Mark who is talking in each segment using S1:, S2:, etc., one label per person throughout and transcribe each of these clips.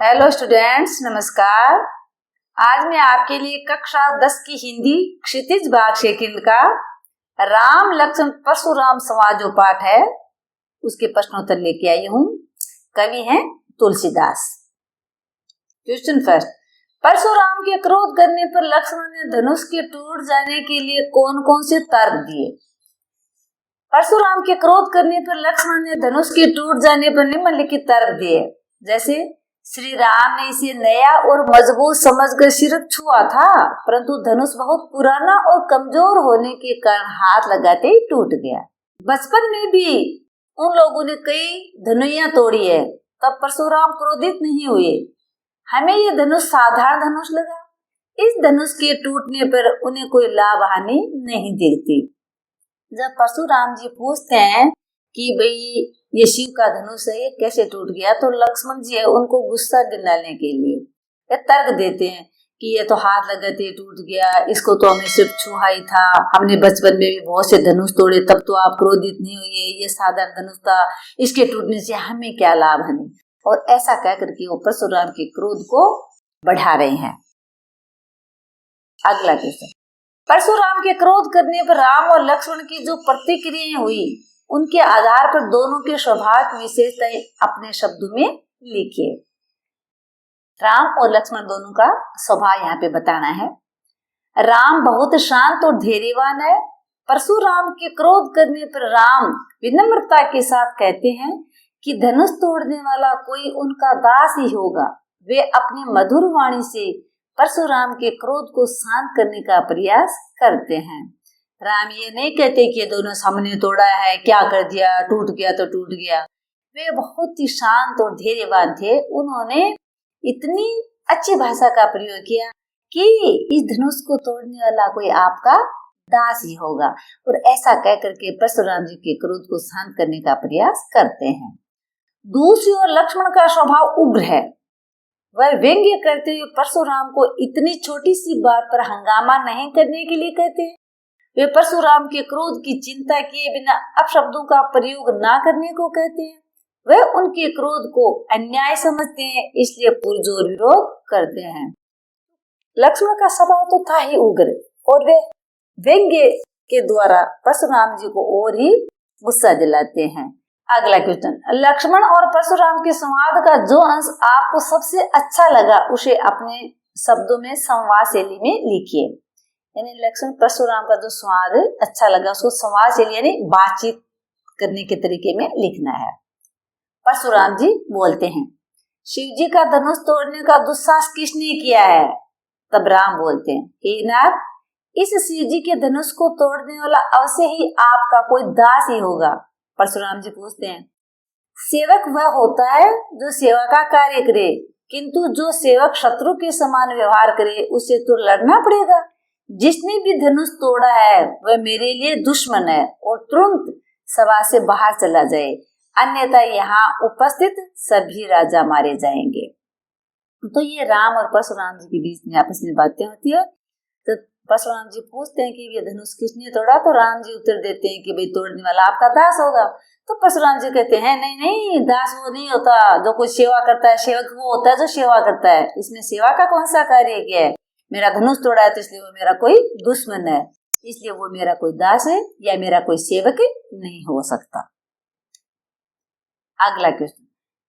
S1: Hello students, नमस्कार। आज मैं आपके लिए कक्षा 10 की हिंदी क्षितिज भाग सेकंड का राम लक्ष्मण परशुराम संवाद जो पाठ है उसके प्रश्नोत्तर लेके आई हूँ। कवि हैं तुलसीदास। क्वेश्चन फर्स्ट, परशुराम के क्रोध करने पर लक्ष्मण ने धनुष के टूट जाने के लिए कौन कौन से तर्क दिए? परशुराम के क्रोध करने पर लक्ष्मण ने धनुष के टूट जाने पर निम्नलिखित तर्क दिए। जैसे श्री राम ने इसे नया और मजबूत समझकर सिरक छुआ था, परंतु धनुष बहुत पुराना और कमजोर होने के कारण हाथ लगाते ही टूट गया। बचपन में भी उन लोगों ने कई धनुइयां तोड़ी है, तब परशुराम क्रोधित नहीं हुए। हमें ये धनुष साधारण धनुष लगा। इस धनुष के टूटने पर उन्हें कोई लाभ हानि नहीं दिखती। जब परशुराम जी पूछते हैं कि भाई ये शिव का धनुष है, ये कैसे टूट गया, तो लक्ष्मण जी है उनको गुस्सा दिलाने के लिए ये तर्क देते हैं कि ये तो हाथ लगाते टूट गया, इसको तो हमें सिर्फ छुआ ही था, हमने बचपन में भी बहुत से धनुष तोड़े, तब तो आप क्रोधित नहीं हुए, ये साधारण धनुष था, इसके टूटने से हमें क्या लाभ हानि। और ऐसा कह करके वो परशुराम के क्रोध को बढ़ा रहे हैं। अगला क्वेश्चन, परशुराम के क्रोध करने पर राम और लक्ष्मण की जो प्रतिक्रियाएं हुई उनके आधार पर दोनों के स्वभाव की विशेषताएं अपने शब्दों में लिखिए। राम और लक्ष्मण दोनों का स्वभाव यहाँ पे बताना है। राम बहुत शांत और धैर्यवान है। परशुराम के क्रोध करने पर राम विनम्रता के साथ कहते हैं कि धनुष तोड़ने वाला कोई उनका दास ही होगा। वे अपनी मधुर वाणी से परशुराम के क्रोध को शांत करने का प्रयास करते हैं। राम ये नहीं कहते कि ये दोनों सामने तोड़ा है, क्या कर दिया, टूट गया तो टूट गया। वे बहुत ही शांत और धैर्यवान थे। उन्होंने इतनी अच्छी भाषा का प्रयोग किया कि इस धनुष को तोड़ने वाला कोई आपका दास ही होगा, और ऐसा कह करके परशुराम जी के क्रोध को शांत करने का प्रयास करते हैं। दूसरी ओर लक्ष्मण का स्वभाव उग्र है। वह व्यंग्य करते हुए परशुराम को इतनी छोटी सी बात पर हंगामा नहीं करने के लिए कहते हैं। वे परशुराम के क्रोध की चिंता किए बिना अपशब्दों का प्रयोग ना करने को कहते हैं। वे उनके क्रोध को अन्याय समझते हैं, इसलिए पुरजोर विरोध करते हैं। लक्ष्मण का स्वभाव तो था ही उग्र, और वे व्यंग्य के द्वारा परशुराम जी को और ही गुस्सा दिलाते हैं। अगला क्वेश्चन, लक्ष्मण और परशुराम के संवाद का जो अंश आपको सबसे अच्छा लगा उसे अपने शब्दों में संवाद शैली में लिखिए। यानी लक्ष्मण परशुराम का जो संवाद अच्छा लगा उसको संवाद शैली यानी बातचीत करने के तरीके में लिखना है। परशुराम जी बोलते हैं, शिव जी का धनुष तोड़ने का दुस्साहस किसने किया है? तब राम बोलते हैं, हे नाथ, इस शिव जी के धनुष को तोड़ने वाला अवश्य ही आपका कोई दास ही होगा। परशुराम जी पूछते हैं, सेवक वह होता है जो सेवा का कार्य करे, किंतु जो सेवक शत्रु के समान व्यवहार करे उसे तो लड़ना पड़ेगा। जिसने भी धनुष तोड़ा है वह मेरे लिए दुश्मन है और तुरंत सभा से बाहर चला जाए, अन्यथा यहाँ उपस्थित सभी राजा मारे जाएंगे। तो ये राम और परशुराम जी के बीच में आपस में बातें होती है। तो परशुराम जी पूछते हैं कि ये धनुष किसने तोड़ा? तो राम जी उत्तर देते हैं कि भाई तोड़ने वाला आपका दास होगा। तो परशुराम जी कहते हैं, नहीं नहीं, दास वो नहीं होता जो कोई सेवा करता है, सेवक वो होता है जो सेवा करता है। इसमें सेवा का कौन सा कार्य किया है? मेरा धनुष तोड़ा है तो इसलिए वो मेरा कोई दुश्मन है, इसलिए वो मेरा कोई दास है या मेरा कोई सेवक नहीं हो सकता। अगला क्वेश्चन,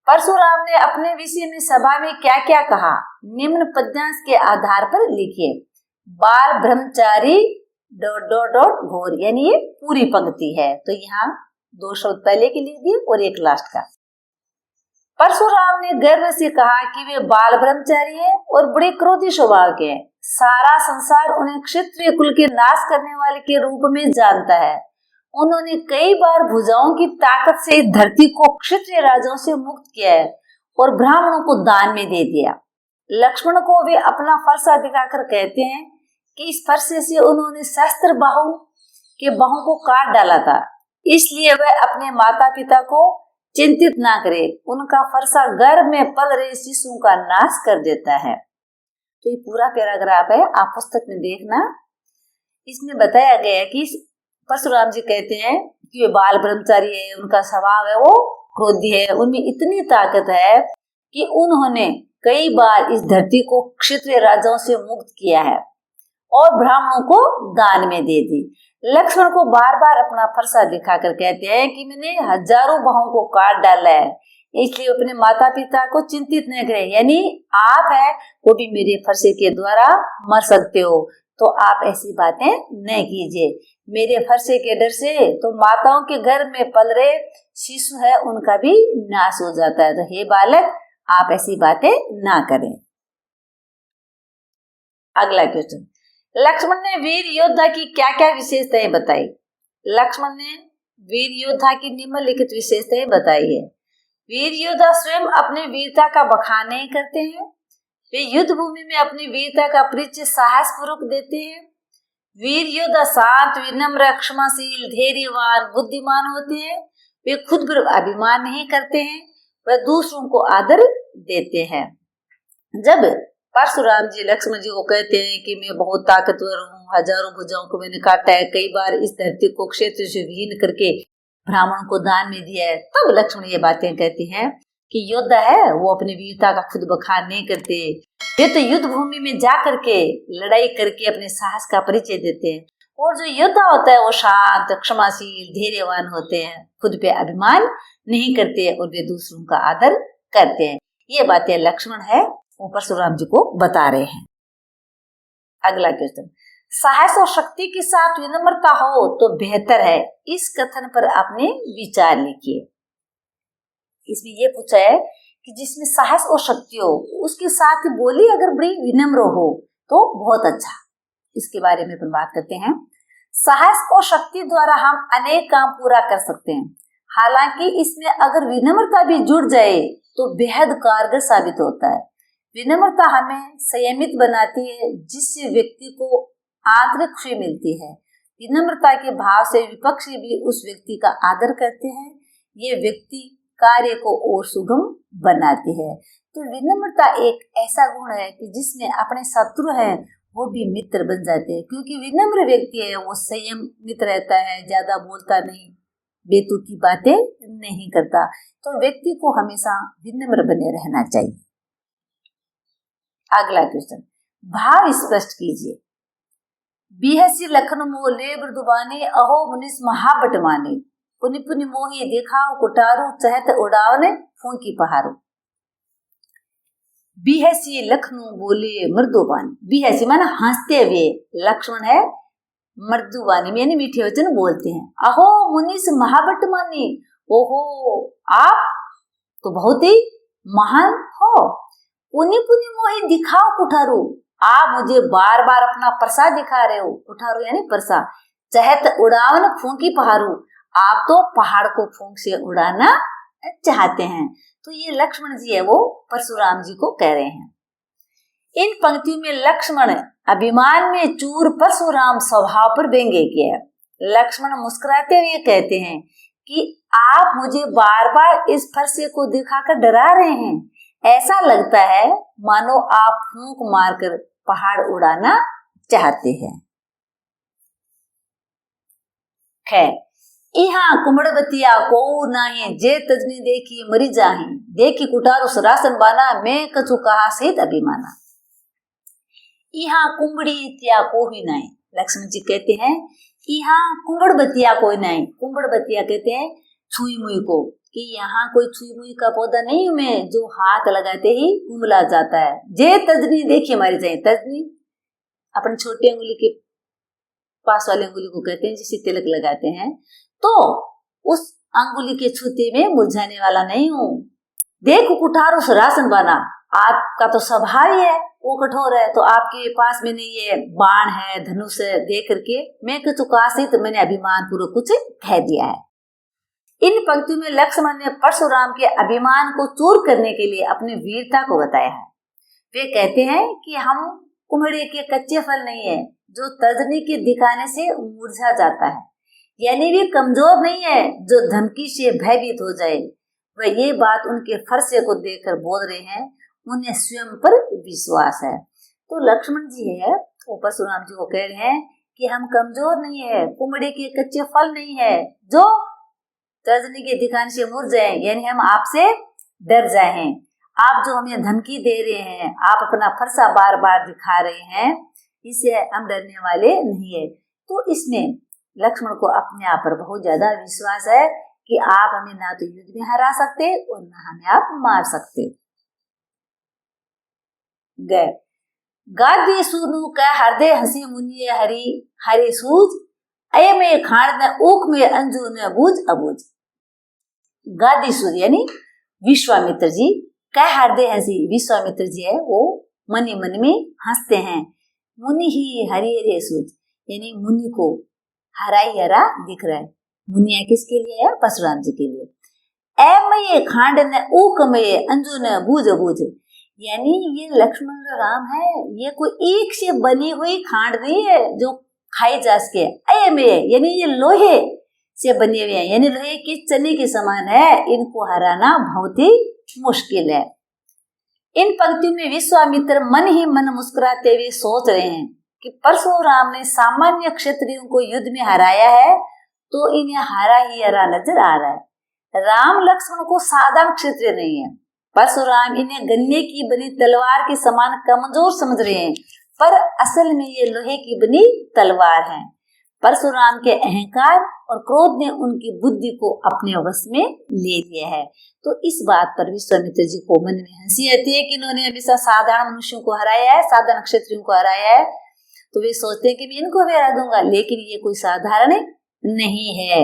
S1: परशुराम ने अपने विषय में सभा में क्या क्या कहा? निम्न पद्यांश के आधार पर लिखिए। बाल ब्रह्मचारी ... घोर, यानी ये पूरी पंक्ति है, तो यहाँ 2 शब्द पहले के लिए दिए और एक लास्ट का। परशुराम ने गर्व से कहा कि वे बाल ब्रह्मचारी हैं और बड़े क्रोधी स्वभाव के हैं। सारा संसार उन्हें क्षत्रिय कुल के नाश करने वाले के रूप में जानता है। उन्होंने कई बार भुजाओं की ताकत से इस धरती को क्षत्रिय राजाओं से मुक्त किया है और ब्राह्मणों को दान में दे दिया। लक्ष्मण को वे अपना फरसा दिखाकर कहते हैं कि इस फरसे से उन्होंने शस्त्र बाहों को काट डाला था, इसलिए वह अपने माता पिता को चिंतित ना करे। उनका फरसा गर्भ में पल रहे शिशुओं का नाश कर देता है। तो ये पूरा पैराग्राफ है, आप पुस्तक में देखना। इसमें बताया गया है कि परशुराम जी कहते हैं कि वे बाल ब्रह्मचारी है, उनका स्वभाव है वो क्रोधी है, उनमें इतनी ताकत है कि उन्होंने कई बार इस धरती को क्षत्रिय राजाओं से मुक्त किया है और ब्राह्मणों को दान में दे दी। लक्ष्मण को बार बार अपना फरसा दिखाकर कहते हैं कि मैंने हजारों भाइयों को काट डाला है, इसलिए अपने माता पिता को चिंतित न करें, यानी आप है वो भी मेरे फरसे के द्वारा मर सकते हो, तो आप ऐसी बातें न कीजिए। मेरे फरसे के डर से तो माताओं के घर में पल रहे शिशु है उनका भी नाश हो जाता है, तो हे बालक आप ऐसी बातें ना करें। अगला क्वेश्चन, लक्ष्मण ने वीर योद्धा की क्या क्या विशेषताएं बताई? लक्ष्मण ने वीर योद्धा की निम्नलिखित विशेषताएं बताई है। वीर योद्धा स्वयं अपने वीरता का बखान नहीं करते हैं, वे युद्ध भूमि में अपनी वीरता का परिचय साहस पूर्वक देते हैं। वीर योद्धा शांत, विनम्र, क्षमाशील, धैर्यवान, बुद्धिमान होते हैं। वे खुद पर अभिमान नहीं करते हैं, वह दूसरों को आदर देते हैं। जब परशुराम जी लक्ष्मण जी को कहते हैं कि मैं बहुत ताकतवर हूँ, हजारों भुजाओं को मैंने काटा है, कई बार इस धरती को क्षेत्र से विहीन करके ब्राह्मणों को दान में दिया है, तब लक्ष्मण ये बातें कहते हैं कि योद्धा है वो अपनी वीरता का खुद बखान नहीं करते, वे तो युद्ध भूमि में जा करके लड़ाई करके अपने साहस का परिचय देते हैं। और जो योद्धा होता है वो शांत, क्षमाशील, धैर्यवान होते हैं, खुद पे अभिमान नहीं करते और वे दूसरों का आदर करते हैं। ये बातें लक्ष्मण है वो परशुराम जी को बता रहे हैं। अगला क्वेश्चन, साहस और शक्ति के साथ विनम्रता हो तो बेहतर है, इस कथन पर आपने विचार लिखिए। इसमें यह पूछा है कि जिसमें साहस और शक्ति हो उसके साथ ही बोली अगर बड़ी विनम्र हो तो बहुत अच्छा। इसके बारे में अपन बात करते हैं। साहस और शक्ति द्वारा हम अनेक काम पूरा कर सकते हैं, हालांकि इसमें अगर विनम्रता भी जुड़ जाए तो बेहद कारगर साबित होता है। विनम्रता हमें संयमित बनाती है, जिससे व्यक्ति को आंतरिक खुशी मिलती है। विनम्रता के भाव से विपक्षी भी उस व्यक्ति का आदर करते हैं, ये व्यक्ति कार्य को और सुगम बनाती है। तो विनम्रता एक ऐसा गुण है कि जिसमें अपने शत्रु हैं वो भी मित्र बन जाते हैं, क्योंकि विनम्र व्यक्ति है वो संयमित रहता है, ज्यादा बोलता नहीं, बेतुकी बातें नहीं करता। तो व्यक्ति को हमेशा विनम्र बने रहना चाहिए। अगला क्वेश्चन, भाव स्पष्ट कीजिए। बिहसी लखन मोले मृदुबाने, अहो मुनिस महाबट माने, पुनि पुनि मोही देखाओ कुटारू, चहत उड़ावने फूंकी पहाड़ो। बिहसी लखनऊ बोले मृदुबानी, बिहसी माना हंसते हुए, लक्ष्मण है मृदुबानी यानी मीठे वचन बोलते हैं। अहो मुनिस महाबट माने, ओहो आप तो बहुत ही महान हो। पुनि पुनि मोही दिखाओ कुठारू, आप मुझे बार बार अपना परसा दिखा रहे हो, कुठारू यानी परसा। चहत उड़ावन फूंकी पहाड़ू, आप तो पहाड़ को फूंक से उड़ाना चाहते हैं। तो ये लक्ष्मण जी है वो परशुराम जी को कह रहे हैं। इन पंक्तियों में लक्ष्मण अभिमान में चूर, परशुराम स्वभाव पर व्यंग्य किया। लक्ष्मण मुस्कुराते हुए कहते हैं कि आप मुझे बार बार इस फरसे को दिखाकर डरा रहे हैं, ऐसा लगता है मानो आप फूंक मारकर पहाड़ उड़ाना चाहते हैं। खैर, यहाँ कुमड़बतिया को नाही, जे तजनी देखी मरी जाही, देखी कुटारो सरासन बाना, मैं कछु कहा सहित अभिमाना। यहाँ कुंबड़ी त्या को ही नहीं, लक्ष्मण जी कहते हैं यहाँ कुंबड़बतिया कोई नहीं। कुंबड़बतिया कहते हैं छुई मुई को, कि यहाँ कोई छुई मुई का पौधा नहीं में जो हाथ लगाते ही उमला जाता है। जे तजनी देखी हमारी जाए, तजनी अपने छोटी अंगुली के पास वाली अंगुली को कहते हैं, जिसे तिलक लगाते हैं, तो उस अंगुली के छूते में मुरझाने वाला नहीं हूँ। देख कुठारो सरासन बना, आपका तो स्वभाव ही है वो कठोर है, तो आपके पास में नहीं ये बाण है, धनुष है, देख करके मैं कुछ काशी तो मैंने अभिमान पूर्वक कुछ कह दिया है। इन पंक्तियों में लक्ष्मण ने परशुराम के अभिमान को चूर करने के लिए अपनी वीरता को बताया है। वे कहते हैं कि हम कुम्हड़े के कच्चे फल नहीं है जो तर्जनी के दिखाने से मुरझा जाता है, यानी वे कमजोर नहीं है जो धमकी से भयभीत हो जाए। वह ये बात उनके फरसे को देखकर बोल रहे हैं, उन्हें स्वयं पर विश्वास है। तो लक्ष्मण जी है वो परशुराम जी को कह रहे हैं कि हम कमजोर नहीं है, कुम्हड़े के कच्चे फल नहीं है जो तर्जनी के दिखाने से मुरझाए, यानी हम आपसे डर जाए हैं। आप जो हमें धमकी दे रहे हैं, आप अपना फरसा बार बार दिखा रहे हैं, इससे हम डरने वाले नहीं है। तो इसमें लक्ष्मण को अपने आप पर बहुत ज्यादा विश्वास है कि आप हमें ना तो युद्ध में हरा सकते और ना हमें आप मार सकते। गए गादी सुनु का हृदय हंसी मुनिय हरि हरे सूझ, अय में खाण न ऊक में अंजू न बूझ अबूझ। गादी सूर्य यानी विश्वामित्र जी का हृदय हंसी, विश्वामित्र जी है वो मन ही मन में हंसते हैं। मुनि ही हरि हरे सूझ यानी मुनि को हरा ही हरा दिख रहा है। मुनिया किसके लिए है? परशुराम जी के लिए। ऐमये खांड न ऊक में अंजू न बूझ बूझ यानी ये लक्ष्मण राम है, ये कोई एक से बनी हुई खांड नहीं है जो खाई जा सके। ऐमये यानी ये लोहे से बने हुए हैं, यानी लोहे के चने के समान है, इनको हराना बहुत ही मुश्किल है। इन पंक्तियों में विश्वामित्र मन ही मन मुस्कुराते हुए सोच रहे हैं कि परशुराम ने सामान्य क्षत्रियों को युद्ध में हराया है तो इन्हें हरा ही हरा नजर आ रहा है। राम लक्ष्मण को साधारण क्षत्रिय नहीं है, परशुराम इन्हें गन्ने की बनी तलवार के समान कमजोर समझ रहे हैं, पर असल में ये लोहे की बनी तलवार है। परशुराम के अहंकार और क्रोध ने उनकी बुद्धि को अपने वश में ले लिया है। तो इस बात पर विश्वामित्र जी को मन में हंसी आती है कि इन्होंने हमेशा साधारण मनुष्यों को हराया है, साधारण क्षत्रियों को हराया है, तो वे सोचते हैं कि मैं इनको भी हरा दूंगा, लेकिन ये कोई साधारण नहीं है,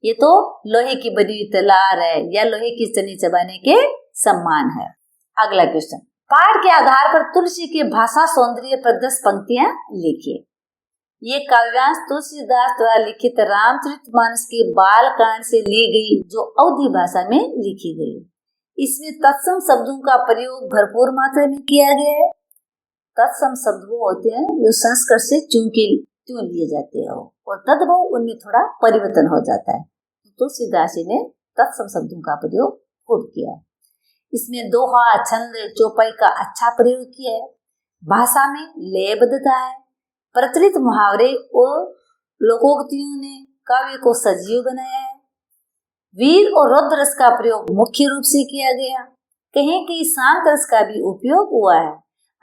S1: ये तो लोहे की बनी हुई तलवार है या लोहे की चनी चबाने के सम्मान है। अगला क्वेश्चन, पाठ के आधार पर तुलसी के भाषा सौंदर्य पर 10 पंक्तियां लिखिए। ये काव्यांश तुलसीदास द्वारा लिखित रामचरितमानस के बाल कांड से ली गई जो अवधी भाषा में लिखी गई। इसमें तत्सम शब्दों का प्रयोग भरपूर मात्रा में किया गया है। तत्सम शब्द वो होते हैं जो संस्कृत से त्यों लिए जाते हैं और तद्भव उनमें थोड़ा परिवर्तन हो जाता है। तुलसीदास जी ने तत्सम शब्दों का प्रयोग खूब किया है। इसमें दोहा, छंद, चौपाई का अच्छा प्रयोग किया है। भाषा में लयबद्धता है। प्रचलित मुहावरे और लोकोक्तियों ने काव्य को सजीव बनाया है। वीर और रौद्र रस का प्रयोग मुख्य रूप से किया गया। कहीं कि शांत रस का भी उपयोग हुआ है।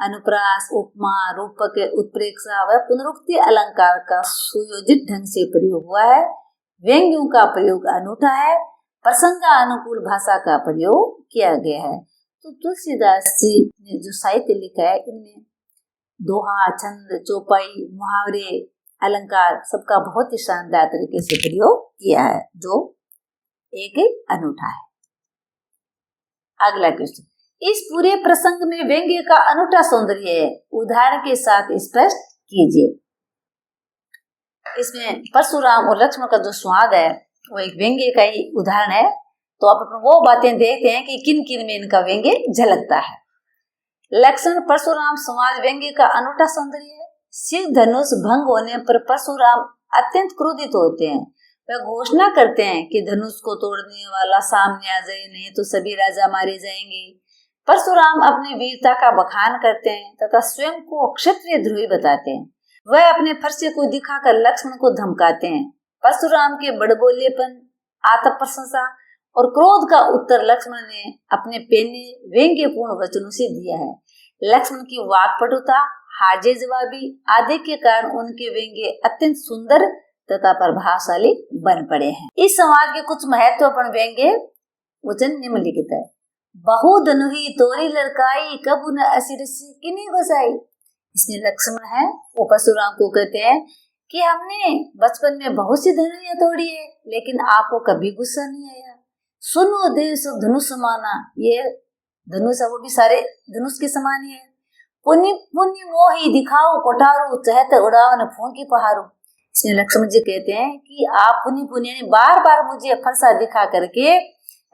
S1: अनुप्रास, उपमा, रूपक, उत्प्रेक्षा व पुनरुक्ति अलंकार का सुयोजित ढंग से प्रयोग हुआ है। व्यंग्यों का प्रयोग अनूठा है। प्रसंगानुकूल भाषा का प्रयोग किया गया है। तो तुलसीदास जी ने जो साहित्य लिखा है इनमें दोहा, छंद, चौपाई, मुहावरे, अलंकार सबका बहुत ही शानदार तरीके से प्रयोग किया है, जो एक अनूठा है। अगला क्वेश्चन, इस पूरे प्रसंग में व्यंग्य का अनूठा सौंदर्य है, उदाहरण के साथ स्पष्ट कीजिए। इसमें परशुराम और लक्ष्मण का जो स्वाद है वो एक व्यंग्य का ही उदाहरण है। तो आप वो बातें देखते हैं कि किन किन में इनका व्यंग्य झलकता है। लक्ष्मण परशुराम समाज व्यंग्य का अनूठा सौंदर्य है। शिव धनुष भंग होने पर परशुराम अत्यंत क्रोधित होते हैं। वह घोषणा करते हैं कि धनुष को तोड़ने वाला सामने आ जाए, नहीं तो सभी राजा मारे जाएंगे। परशुराम अपनी वीरता का बखान करते हैं तथा स्वयं को क्षत्रिय द्रोही बताते हैं। वह अपने फरसे को दिखाकर लक्ष्मण को धमकाते हैं। परशुराम के बड़बोलेपन, आत्म प्रशंसा और क्रोध का उत्तर लक्ष्मण ने अपने पेने व्यंग्यपूर्ण वचनों से दिया है। लक्ष्मण की वाक्पटुता, हाजे जवाबी आदि के कारण उनके व्यंग्य अत्यंत सुंदर तथा प्रभावशाली बन पड़े हैं। इस संवाद के कुछ महत्वपूर्ण व्यंग्य वचन निम्नलिखित है। बहु धनुही तोरी लड़काई, कबू न असिरसी किन्हीं गोसाई। इसमें लक्ष्मण है वो परशुराम को कहते हैं कि हमने बचपन में बहुत सी धनुइयां तोड़ी है, लेकिन आपको कभी गुस्सा नहीं आया। सुनो देश धनुष समाना, ये धनुष है वो भी सारे धनुष के समान ही है। पुण्य पुण्य मोही दिखाओ कोठारो, चहत उड़ाओ न फूंकी पहाड़ो। इसमें लक्ष्मण जी कहते हैं कि आप पुण्य पुण्य बार बार मुझे फरसा दिखा करके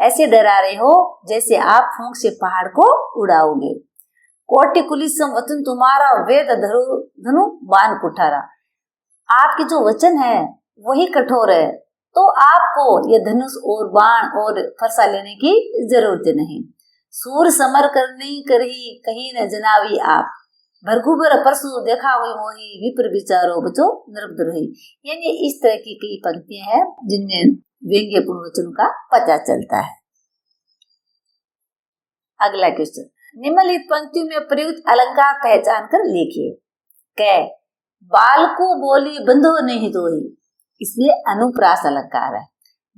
S1: ऐसे डरा रहे हो जैसे आप फूंक से पहाड़ को उड़ाओगे। कोटि कुलिसम वचन तुम्हारा, वेद धनु बाण कुठारा। आपके जो वचन है वही कठोर है, तो आपको ये धनुष और बाण और फरसा लेने की जरूरत नहीं। सूर समर करनी करही कहीं न जनावी आप, भरगुबर परसु देखा हुई मोही, विप्र विचारो बचो नरद्रोही। यानी इस तरह की कई पंक्तियां हैं जिनमें व्यंग्यपूर्ण वचनों का पता चलता है। अगला क्वेश्चन, निम्नलिखित पंक्तियों में प्रयुक्त अलंकार पहचान कर लिखिए। क, बाल को बोली बंधो नहीं दोही, इसलिए अनुप्रास अलंकार है।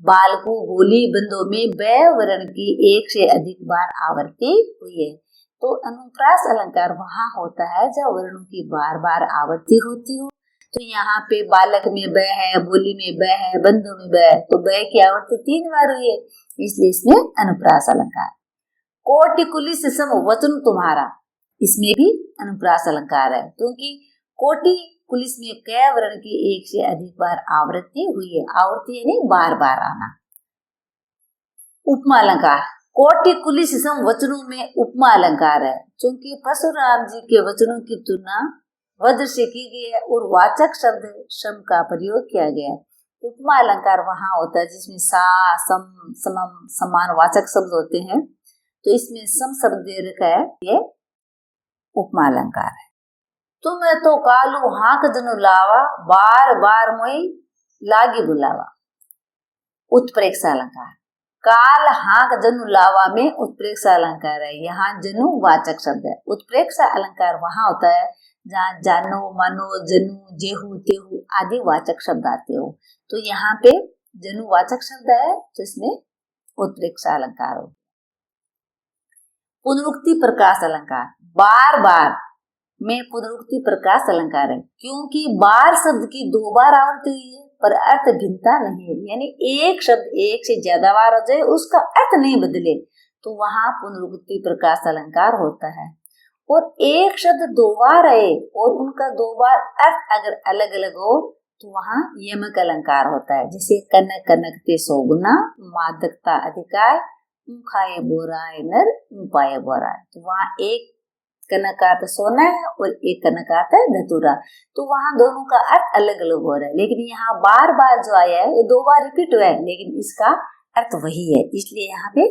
S1: बाल को बोली बंधो में ब वर्ण की एक से अधिक बार आवृत्ति हुई है, तो अनुप्रास अलंकार वहां होता है जब वर्णों की बार बार आवृत्ति होती हो। तो यहाँ पे बालक में ब है, बोली में ब है, बंधो में ब, तो ब की आवृत्ति 3 बार हुई है, इसलिए इसमें अनुप्रास अलंकार। कोटि कुलिस सम वचन तुम्हारा, इसमें भी अनुप्रास अलंकार है, क्योंकि कोटि पुलिस में क वर्ण की एक से अधिक बार आवृत्ति हुई है। आवृत्ति यानी बार बार आना। उपमा अलंकार, कोटि कुलिस सम वचनों में उपमा अलंकार है, क्योंकि परशुराम जी के वचनों की तुलना वज्र से की गई है और वाचक शब्द सम का प्रयोग किया गया है। उपमा अलंकार वहां होता है जिसमें सा, सम, समम, समान वाचक शब्द होते हैं, तो इसमें सम शब्द दे रखा है, ये उपमा अलंकार है। तुम तो कालू हाक जनु लावा, बार बार मोई लागी बुलावा, उत्प्रेक्षा अलंकार। काल हाक जनु लावा में उत्प्रेक्षा अलंकार है, यहाँ जनु वाचक शब्द है। उत्प्रेक्षा अलंकार वहां होता है जहाँ जानो, मानो, जनु, जेहू, तेहू आदि वाचक शब्द आते हो, तो यहाँ पे जनु वाचक शब्द है, तो इसमें उत्प्रेक्षा अलंकार हो। पुनरुक्ति प्रकाश अलंकार, बार बार में पुनरुक्ति प्रकाश अलंकार है, क्योंकि बार शब्द की 2 बार आवृत्ति हुई है पर अर्थ भिन्नता नहीं है, यानी एक शब्द एक से ज्यादा बार हो जाए उसका अर्थ नहीं बदले, तो वहां पुनरुक्ति प्रकाश अलंकार होता है। और एक शब्द 2 बार है और उनका 2 बार अर्थ अगर अलग अलग हो तो वहां यमक अलंकार होता है, जैसे कनक कनकते सौगुना, मादकता अधिकार, खाए बोराए नर, पाए बोराए, तो वहां एक कनक का अर्थ सोना है और एक कनक का अर्थ है धतूरा, तो वहां दोनों का अर्थ अलग अलग हो रहा है। लेकिन यहाँ बार बार जो आया है ये 2 बार रिपीट हुआ है, लेकिन इसका अर्थ वही है, इसलिए यहाँ पे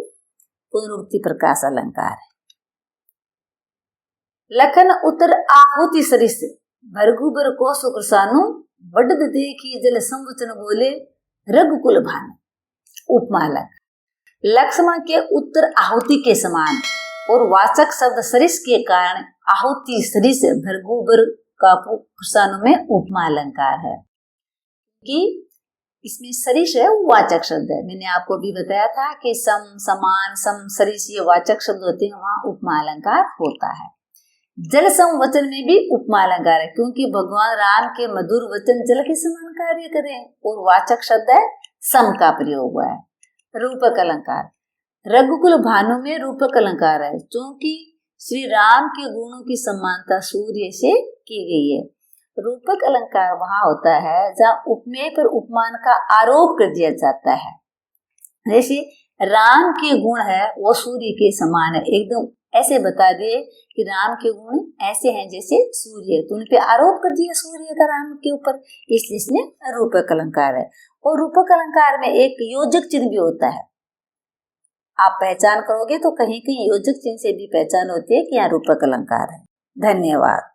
S1: पुनरुक्ति प्रकाश अलंकार है। लखन उतर आहुति सरिस, भरगुबर को सुकृसानु, बड़द देखी जल संवचन बोले, रघुकुल भानु, उपमा अलंकार। लक्ष्मण के उत्तर आहुति के समान और वाचक शब्द सरिस के कारण आहुति सरिस भरगुबर का कुर्सानु में उपमा अलंकार है, कि इसमें सरिस है वो वाचक शब्द है। मैंने आपको भी बताया था कि सम, समान, सम, सरिस ये वाचक शब्द होते हैं, वहां उपमा अलंकार होता है। जल सम वचन में भी उपमा अलंकार है, क्योंकि भगवान राम के मधुर वचन जल के समान कार्य करें और वाचक शब्द है सम का प्रयोग हुआ है। रूपक अलंकार, रघुकुल भानु में रूपक अलंकार है, क्योंकि श्री राम के गुणों की समानता सूर्य से की गई है। रूपक अलंकार वहां होता है जहाँ उपमेय पर उपमान का आरोप कर दिया जाता है, जैसे राम के गुण है वो सूर्य के समान है, एकदम ऐसे बता दे कि राम के गुण ऐसे हैं जैसे सूर्य, तो उन पे आरोप कर दिया सूर्य का राम के ऊपर, इसलिए इसमें रूपक अलंकार है। और रूपक अलंकार में एक योजक चिन्ह भी होता है, आप पहचान करोगे तो कहीं कहीं योजक चिन्ह से भी पहचान होती है कि यहाँ रूपक अलंकार है। धन्यवाद।